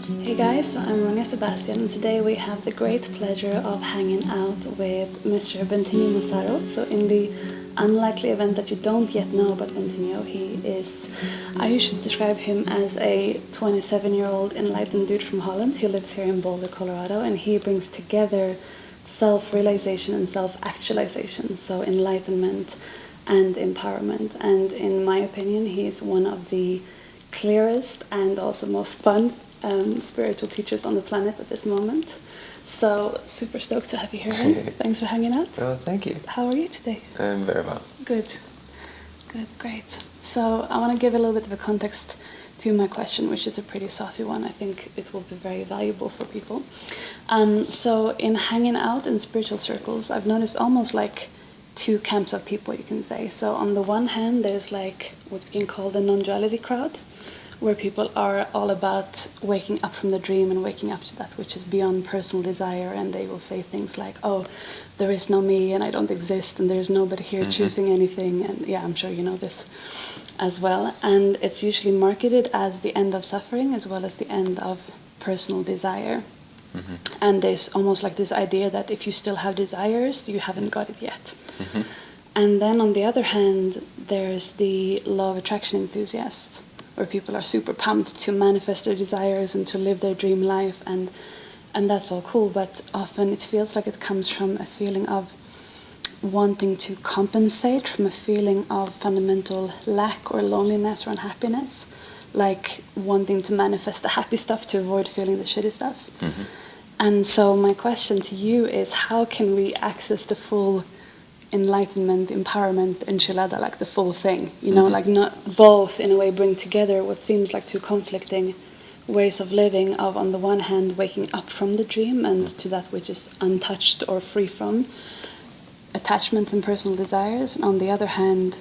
Hey guys, so I'm Ronja Sebastian, and today we have the great pleasure of hanging out with Mr. Bentinho Massaro. So, in the unlikely event that you don't yet know about Bentinho, I usually describe him as a 27-year-old enlightened dude from Holland. He lives here in Boulder, Colorado, and he brings together self-realization and self-actualization, so enlightenment and empowerment. And in my opinion, he is one of the clearest and also most fun spiritual teachers on the planet at this moment. So super stoked to have you here. Thanks for hanging out. Oh, thank you. How are you today? I'm very well. Good, great. So I want to give a little bit of a context to my question, which is a pretty saucy one. I think it will be very valuable for people. So in hanging out in spiritual circles, I've noticed almost like two camps of people, you can say. So on the one hand, there's like what we can call the non-duality crowd, where people are all about waking up from the dream and waking up to that which is beyond personal desire, and they will say things like, oh, there is no me and I don't exist and there's nobody here choosing anything, and yeah, I'm sure you know this as well. And it's usually marketed as the end of suffering as well as the end of personal desire. And there's almost like this idea that if you still have desires, you haven't got it yet. And then on the other hand, there's the law of attraction enthusiasts, where people are super pumped to manifest their desires and to live their dream life, and that's all cool, but often it feels like it comes from a feeling of wanting to compensate, from a feeling of fundamental lack or loneliness or unhappiness, like wanting to manifest the happy stuff to avoid feeling the shitty stuff. And so my question to you is, how can we access the full enlightenment, empowerment, enchilada, like the full thing, you know, like not both in a way bring together what seems like two conflicting ways of living, of on the one hand waking up from the dream and to that which is untouched or free from attachments and personal desires, and on the other hand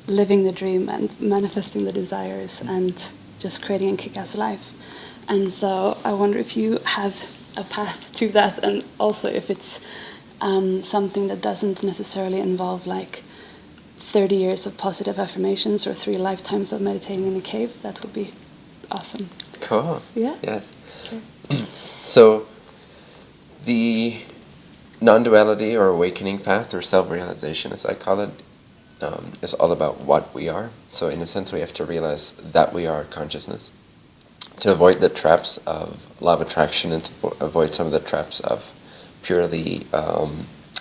living the dream and manifesting the desires and just creating a kick-ass life. And so I wonder if you have a path to that, and also if it's something that doesn't necessarily involve like 30 years of positive affirmations or 3 lifetimes of meditating in a cave. That would be awesome. Cool. Yeah? Yes. Okay. So, the non-duality or awakening path, or self-realization as I call it, is all about what we are. So in a sense we have to realize that we are consciousness, to avoid the traps of law of attraction and to avoid some of the traps of purely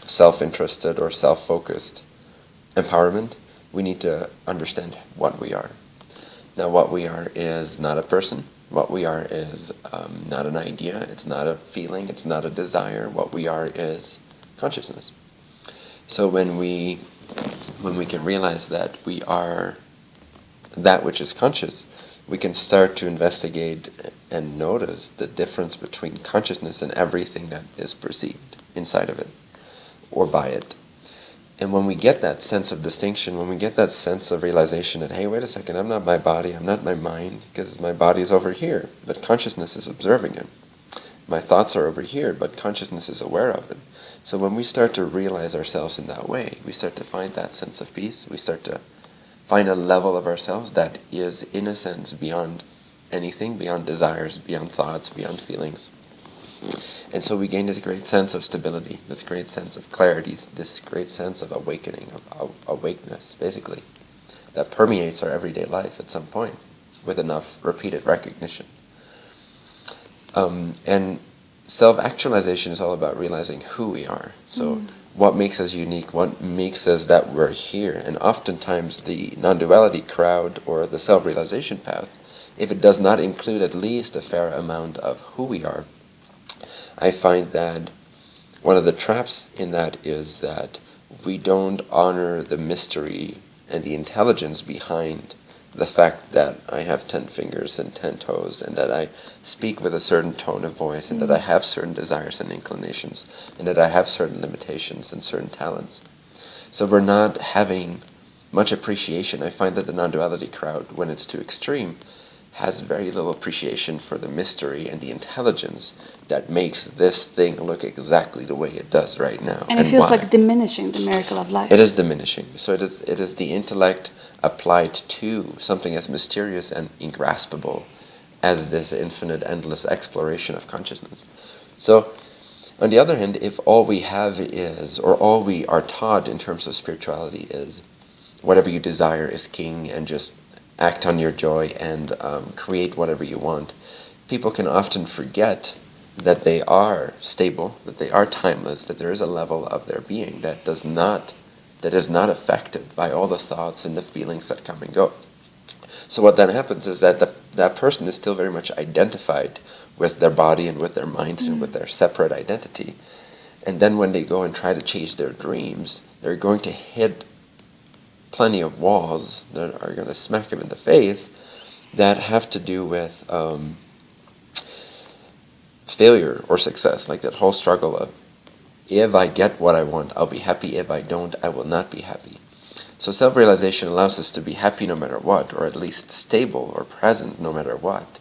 self-interested or self-focused empowerment. We need to understand what we are. Now, what we are is not a person. What we are is not an idea. It's not a feeling. It's not a desire. What we are is consciousness. So when we can realize that we are that which is conscious, we can start to investigate and notice the difference between consciousness and everything that is perceived inside of it or by it. And when we get that sense of distinction, when we get that sense of realization that, hey, wait a second, I'm not my body, I'm not my mind, because my body is over here, but consciousness is observing it. My thoughts are over here, but consciousness is aware of it. So when we start to realize ourselves in that way, we start to find that sense of peace. We start to find a level of ourselves that is, in a sense, beyond anything, beyond desires, beyond thoughts, beyond feelings. And so we gain this great sense of stability, this great sense of clarity, this great sense of awakening, of awakeness, basically, that permeates our everyday life at some point with enough repeated recognition. And self-actualization is all about realizing who we are. So what makes us unique, what makes us that we're here. And oftentimes the non-duality crowd or the self-realization path, if it does not include at least a fair amount of who we are, I find that one of the traps in that is that we don't honor the mystery and the intelligence behind the fact that I have 10 fingers and 10 toes, and that I speak with a certain tone of voice, and that I have certain desires and inclinations, and that I have certain limitations and certain talents. So we're not having much appreciation. I find that the non-duality crowd, when it's too extreme, has very little appreciation for the mystery and the intelligence that makes this thing look exactly the way it does right now. And it feels like diminishing the miracle of life. It is diminishing. So it is the intellect applied to something as mysterious and ingraspable as this infinite, endless exploration of consciousness. So, on the other hand, if all we have is, or all we are taught in terms of spirituality is, whatever you desire is king, and just act on your joy and create whatever you want, people can often forget that they are stable, that they are timeless, that there is a level of their being that is not affected by all the thoughts and the feelings that come and go. So what then happens is that that person is still very much identified with their body and with their minds and with their separate identity. And then when they go and try to chase their dreams, they're going to hit plenty of walls that are going to smack them in the face that have to do with failure or success, like that whole struggle of, if I get what I want, I'll be happy. If I don't, I will not be happy. So self-realization allows us to be happy no matter what, or at least stable or present no matter what.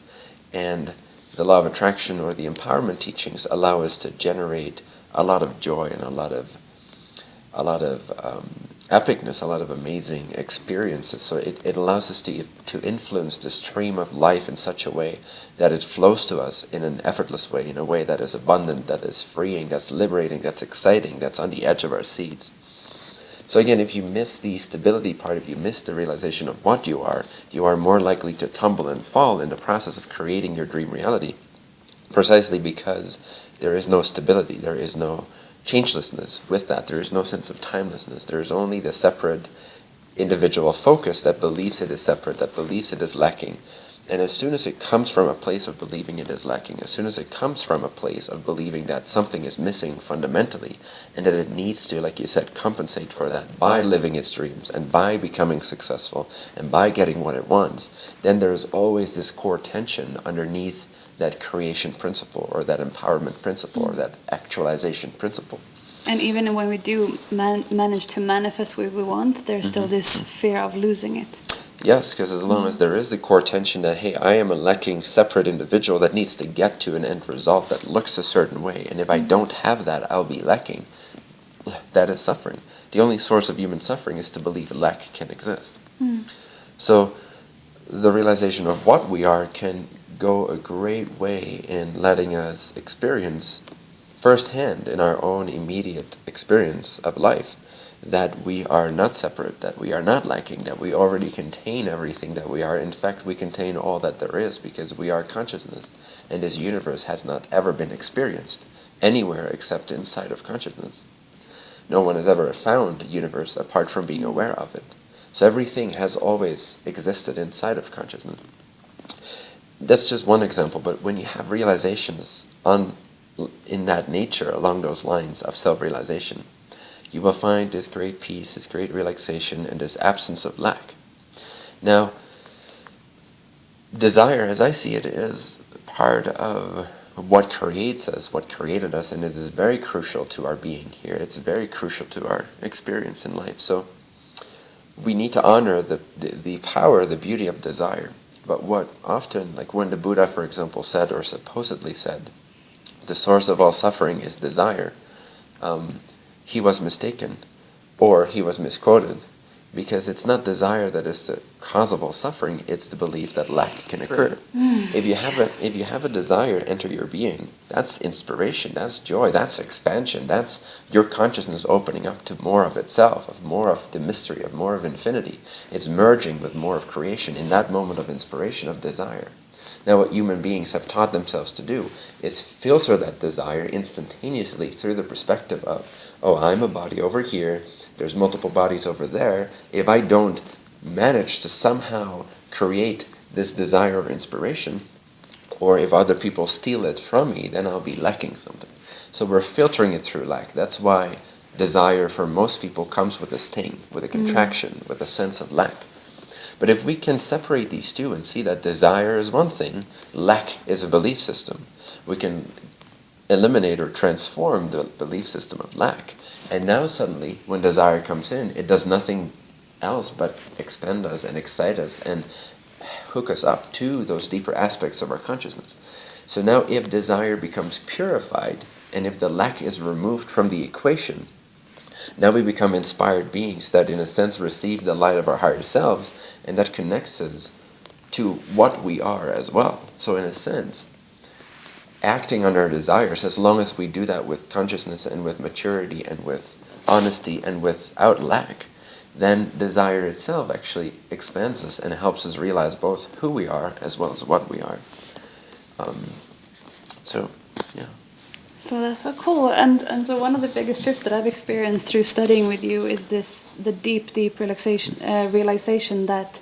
And the law of attraction or the empowerment teachings allow us to generate a lot of joy and a lot of epicness, a lot of amazing experiences. So it allows us to influence the stream of life in such a way that it flows to us in an effortless way, in a way that is abundant, that is freeing, that's liberating, that's exciting, that's on the edge of our seats. So again, if you miss the stability part, if you miss the realization of what you are more likely to tumble and fall in the process of creating your dream reality, precisely because there is no stability, there is no changelessness with that, there is no sense of timelessness, there is only the separate individual focus that believes it is separate, that believes it is lacking. And as soon as it comes from a place of believing it is lacking, as soon as it comes from a place of believing that something is missing fundamentally, and that it needs to, like you said, compensate for that by living its dreams, and by becoming successful, and by getting what it wants, then there's always this core tension underneath that creation principle, or that empowerment principle, or that actualization principle. And even when we do manage to manifest what we want, there's still this fear of losing it. Yes, because as long as there is the core tension that, hey, I am a lacking separate individual that needs to get to an end result that looks a certain way, and if I don't have that, I'll be lacking, that is suffering. The only source of human suffering is to believe lack can exist. So the realization of what we are can go a great way in letting us experience firsthand in our own immediate experience of life that we are not separate, that we are not lacking, that we already contain everything that we are. In fact, we contain all that there is because we are consciousness. And this universe has not ever been experienced anywhere except inside of consciousness. No one has ever found the universe apart from being aware of it. So everything has always existed inside of consciousness. That's just one example, but when you have realizations in that nature, along those lines of self-realization, you will find this great peace, this great relaxation, and this absence of lack. Now, desire, as I see it, is part of what creates us, what created us, and it is very crucial to our being here. It's very crucial to our experience in life. So we need to honor the power, the beauty of desire. But what often, like when the Buddha, for example, said, or supposedly said, the source of all suffering is desire, he was mistaken, or he was misquoted, because it's not desire that is the cause of all suffering, it's the belief that lack can occur. If you have a desire enter your being, that's inspiration, that's joy, that's expansion, that's your consciousness opening up to more of itself, of more of the mystery, of more of infinity. It's merging with more of creation in that moment of inspiration, of desire. Now what human beings have taught themselves to do is filter that desire instantaneously through the perspective of, oh, I'm a body over here, there's multiple bodies over there. If I don't manage to somehow create this desire or inspiration, or if other people steal it from me, then I'll be lacking something. So we're filtering it through lack. That's why desire for most people comes with a sting, with a contraction, with a sense of lack. But if we can separate these two and see that desire is one thing, lack is a belief system, we can eliminate or transform the belief system of lack. And now suddenly, when desire comes in, it does nothing else but expand us and excite us and hook us up to those deeper aspects of our consciousness. So now if desire becomes purified, and if the lack is removed from the equation, now we become inspired beings that in a sense receive the light of our higher selves, and that connects us to what we are as well. So in a sense, acting on our desires, as long as we do that with consciousness and with maturity and with honesty and without lack, then desire itself actually expands us and helps us realize both who we are as well as what we are. So, yeah. So that's so cool. And so one of the biggest shifts that I've experienced through studying with you is the deep realization that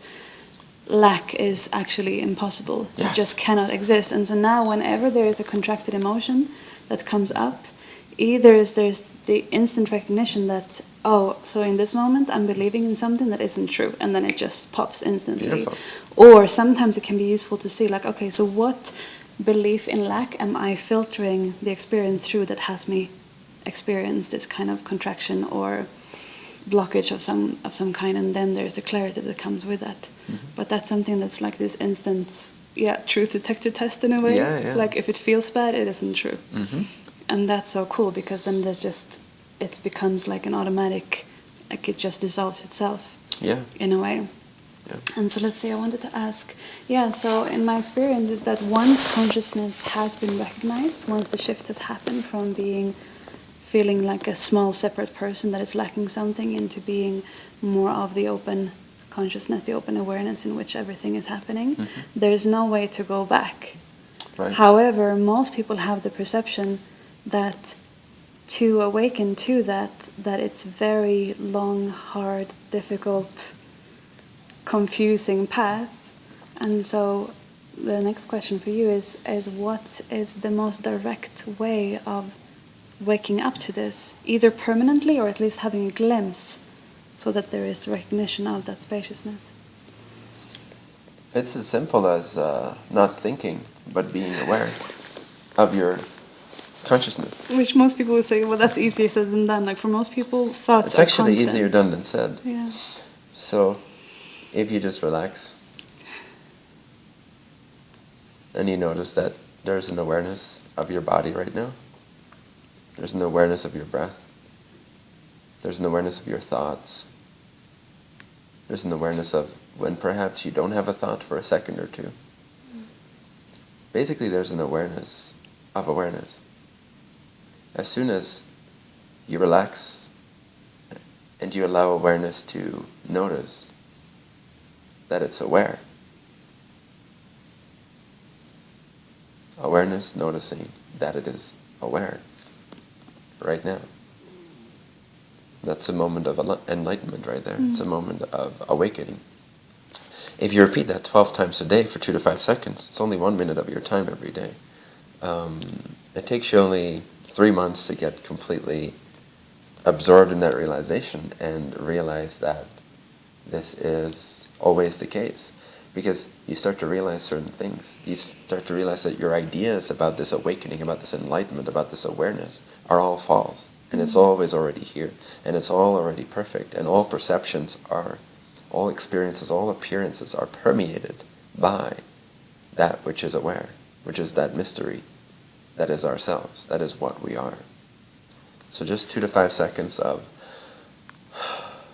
lack is actually impossible. Yes. It just cannot exist. And so now whenever there is a contracted emotion that comes up, either there's the instant recognition that, oh, so in this moment I'm believing in something that isn't true, and then it just pops instantly. Beautiful. Or sometimes it can be useful to see, like, okay, so what belief in lack am I filtering the experience through that has me experience this kind of contraction or blockage of some kind, and then there's the clarity that comes with that. Mm-hmm. But that's something that's like this instant, truth detector test in a way. Yeah. Like if it feels bad, it isn't true. Mm-hmm. And that's so cool, because then it becomes like an automatic, like it just dissolves itself. Yeah. In a way. Yeah. And so let's say I wanted to ask, so in my experience is that once consciousness has been recognized, once the shift has happened from feeling like a small separate person that is lacking something into being more of the open consciousness, the open awareness in which everything is happening, there's no way to go back. Right. However, most people have the perception that to awaken to that it's very long, hard, difficult, confusing path. And so the next question for you is what is the most direct way of waking up to this, either permanently or at least having a glimpse, so that there is recognition of that spaciousness? It's as simple as not thinking, but being aware of your consciousness. Which most people would say, well, that's easier said than done. Like for most people, thoughts It's are actually constant. easier done than said. Yeah. So, if you just relax and you notice that there's an awareness of your body right now, there's an awareness of your breath, there's an awareness of your thoughts, there's an awareness of when perhaps you don't have a thought for a second or two. Basically, there's an awareness of awareness. As soon as you relax and you allow awareness to notice that it's aware, awareness noticing that it is aware right now. That's a moment of enlightenment right there. It's a moment of awakening. If you repeat that 12 times a day for 2 to 5 seconds, it's only 1 minute of your time every day. It takes you only 3 months to get completely absorbed in that realization and realize that this is always the case. Because you start to realize certain things. You start to realize that your ideas about this awakening, about this enlightenment, about this awareness are all false. And it's always already here. And it's all already perfect. And all perceptions are, all experiences, all appearances are permeated by that which is aware, which is that mystery, that is ourselves, that is what we are. So just 2 to 5 seconds of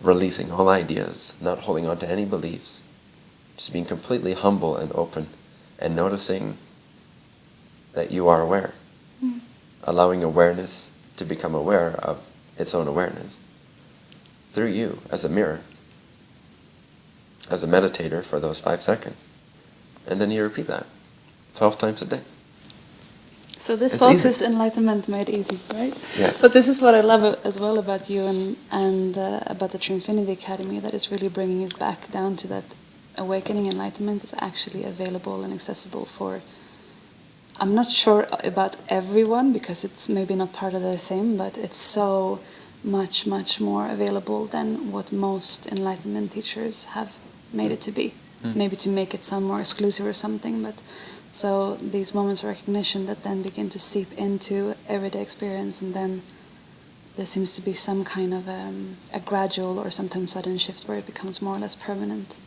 releasing all ideas, not holding on to any beliefs, just being completely humble and open and noticing that you are aware. Allowing awareness to become aware of its own awareness through you as a mirror, as a meditator for those 5 seconds. And then you repeat that 12 times a day. So this, It's folks, easy. is Enlightenment made easy, right? Yes. But this is what I love as well about you and about the True Infinity Academy, that it's really bringing it back down to that awakening. Enlightenment is actually available and accessible for, I'm not sure about everyone because it's maybe not part of their thing, but it's so much, much more available than what most Enlightenment teachers have made it to be. Maybe to make it sound more exclusive or something, but so these moments of recognition that then begin to seep into everyday experience, and then there seems to be some kind of a gradual or sometimes sudden shift where it becomes more or less permanent.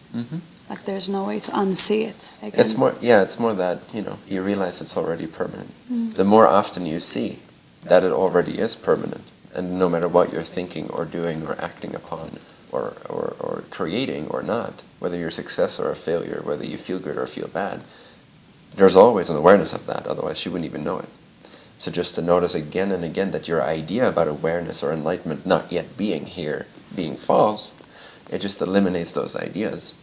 Like there's no way to unsee it again. It's more that, you realize it's already permanent. The more often you see that it already is permanent, and no matter what you're thinking or doing or acting upon or creating or not, whether you're a success or a failure, whether you feel good or feel bad, there's always an awareness of that, otherwise she wouldn't even know it. So just to notice again and again that your idea about awareness or enlightenment not yet being here, being false, it just eliminates those ideas.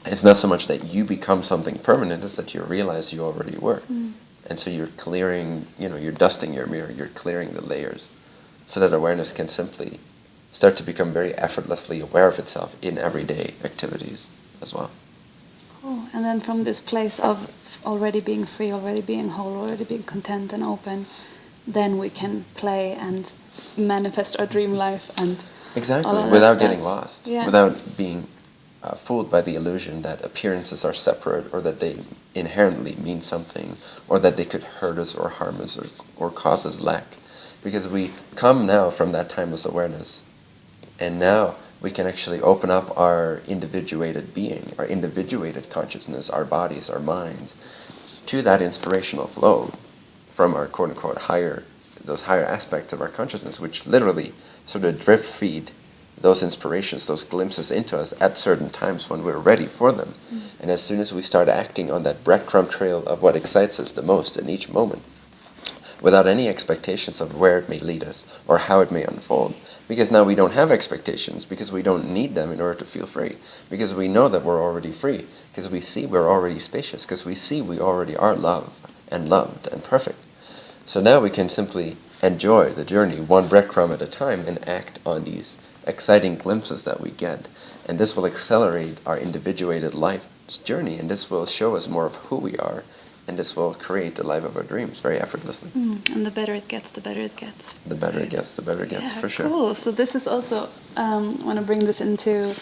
It's not so much that you become something permanent, it's that you realize you already were. And so you're clearing, you're dusting your mirror, you're clearing the layers, so that awareness can simply start to become very effortlessly aware of itself in everyday activities as well. Cool. And then from this place of already being free, already being whole, already being content and open, then we can play and manifest our dream life and exactly, all of without that getting stuff. lost, Yeah. without being fooled by the illusion that appearances are separate, or that they inherently mean something, or that they could hurt us or harm us or cause us lack. Because we come now from that timeless awareness, and now we can actually open up our individuated being, our individuated consciousness, our bodies, our minds, to that inspirational flow from our quote-unquote those higher aspects of our consciousness, which literally sort of drip feed those inspirations, those glimpses into us at certain times when we're ready for them. And as soon as we start acting on that breadcrumb trail of what excites us the most in each moment, without any expectations of where it may lead us or how it may unfold, because now we don't have expectations, because we don't need them in order to feel free, because we know that we're already free, because we see we're already spacious, because we see we already are love and loved and perfect. So now we can simply enjoy the journey one breadcrumb at a time and act on these exciting glimpses that we get. And this will accelerate our individuated life's journey, and this will show us more of who we are, and this will create the life of our dreams very effortlessly. And the better it gets, the better it gets. The better it gets, the better it gets, for sure. Cool. So this is also, I want to bring this into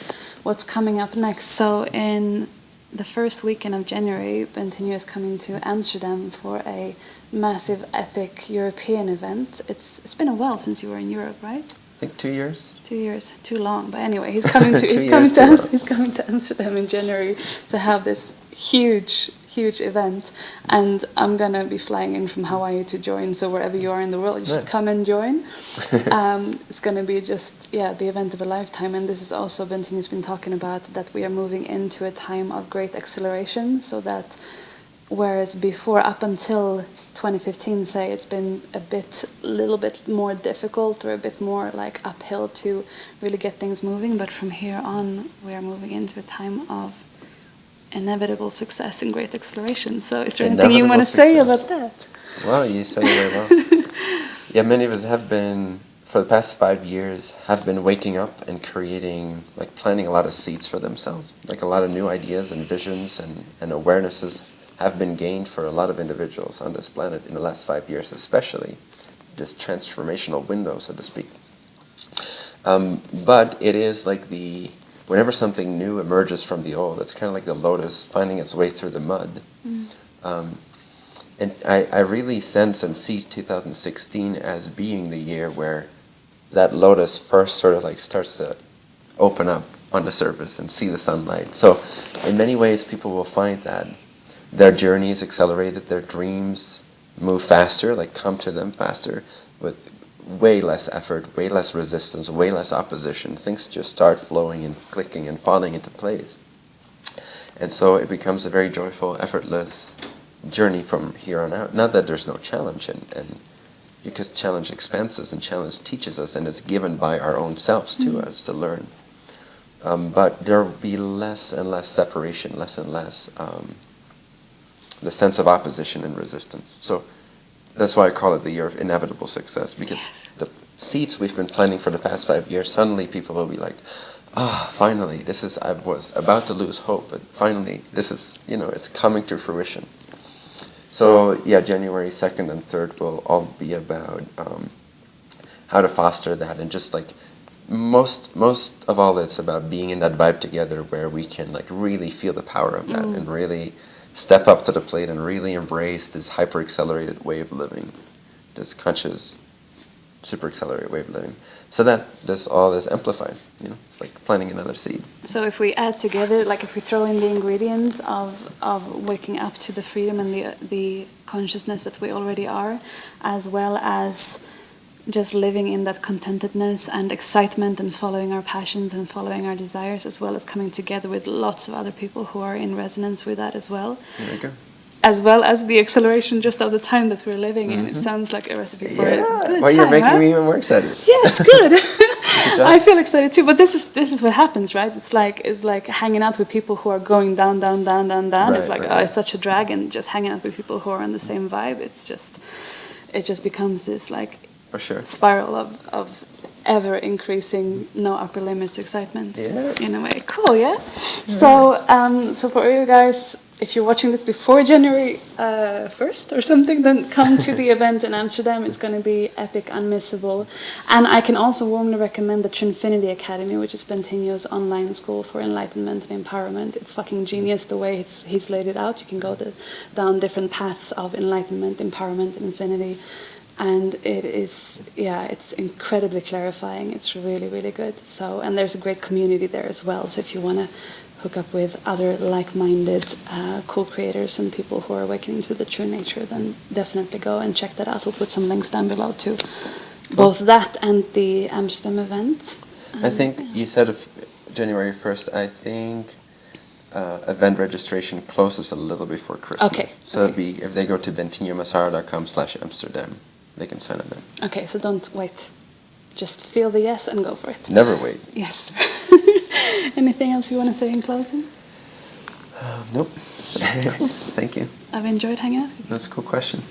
what's coming up next. So in the first weekend of January, Bentinho is coming to Amsterdam for a massive, epic European event. It's been a while since you were in Europe, right? I think 2 years. 2 years, too long. But anyway, he's coming to he's coming to Amsterdam in January to have this huge event, and I'm gonna be flying in from Hawaii to join. So wherever you are in the world, you should come and join. It's gonna be just the event of a lifetime, and this is also Bentinho's been talking about that we are moving into a time of great acceleration. So that whereas before, up until 2015, say, it's been a little bit more difficult or a bit more like uphill to really get things moving, but from here on we are moving into a time of inevitable success and great acceleration. So is there anything you want to say about that? Well, you said it very well. Yeah, many of us have been, for the past 5 years, have been waking up and creating, like planting a lot of seeds for themselves. Like a lot of new ideas and visions and awarenesses have been gained for a lot of individuals on this planet in the last 5 years, especially this transformational window, so to speak. But it is like whenever something new emerges from the old, it's kind of like the lotus finding its way through the mud. And I really sense and see 2016 as being the year where that lotus first sort of like starts to open up on the surface and see the sunlight. So in many ways, people will find that their journey is accelerated, their dreams move faster, like come to them faster, with way less effort, way less resistance, way less opposition. Things just start flowing and clicking and falling into place. And so it becomes a very joyful, effortless journey from here on out. Not that there's no challenge, and because challenge expands us and challenge teaches us, and it's given by our own selves to us to learn. But there will be less and less separation, less and less the sense of opposition and resistance. So that's why I call it the year of inevitable success, because the seeds we've been planting for the past 5 years, suddenly people will be like, finally, I was about to lose hope, but finally, this is, it's coming to fruition. So, January 2nd and 3rd will all be about how to foster that, and just like, most of all, it's about being in that vibe together where we can like really feel the power of that and really step up to the plate and really embrace this hyper-accelerated way of living, this conscious, super-accelerated way of living, so that this all is amplified. It's like planting another seed. So if we add together, like if we throw in the ingredients of waking up to the freedom and the consciousness that we already are, as well as just living in that contentedness and excitement and following our passions and following our desires, as well as coming together with lots of other people who are in resonance with that as well. There you go. as well as the acceleration just of the time that we're living in. It sounds like a recipe for a good Well, you're time, making me even more excited. Yeah, it's good. job. I feel excited too. But this is what happens, right? It's like hanging out with people who are going down, down, down, down, down. It's like it's such a drag, and just hanging out with people who are on the same vibe. It just becomes this like for sure spiral of ever increasing, no upper limits excitement. Yeah. In a way, cool. Yeah. So for you guys, if you're watching this before January 1st or something, then come to the event in Amsterdam. It's going to be epic, unmissable. And I can also warmly recommend the Trinfinity Academy, which is Bentinho's online school for enlightenment and empowerment. It's fucking genius the way he's laid it out. You can go down different paths of enlightenment, empowerment, and infinity. And it is, it's incredibly clarifying. It's really, really good. So, and there's a great community there as well. So if you want to hook up with other like-minded co-creators and people who are awakening to the true nature, then definitely go and check that out. We'll put some links down below to both that and the Amsterdam event. I think you said of January 1st, I think event registration closes a little before Christmas. Okay. So it'd be, if they go to bentinhomassaro.com/Amsterdam, they can sign up then. Okay, so don't wait. Just feel the yes and go for it. Never wait. Yes. Anything else you want to say in closing? Nope. Thank you. I've enjoyed hanging out with you. That's a cool question.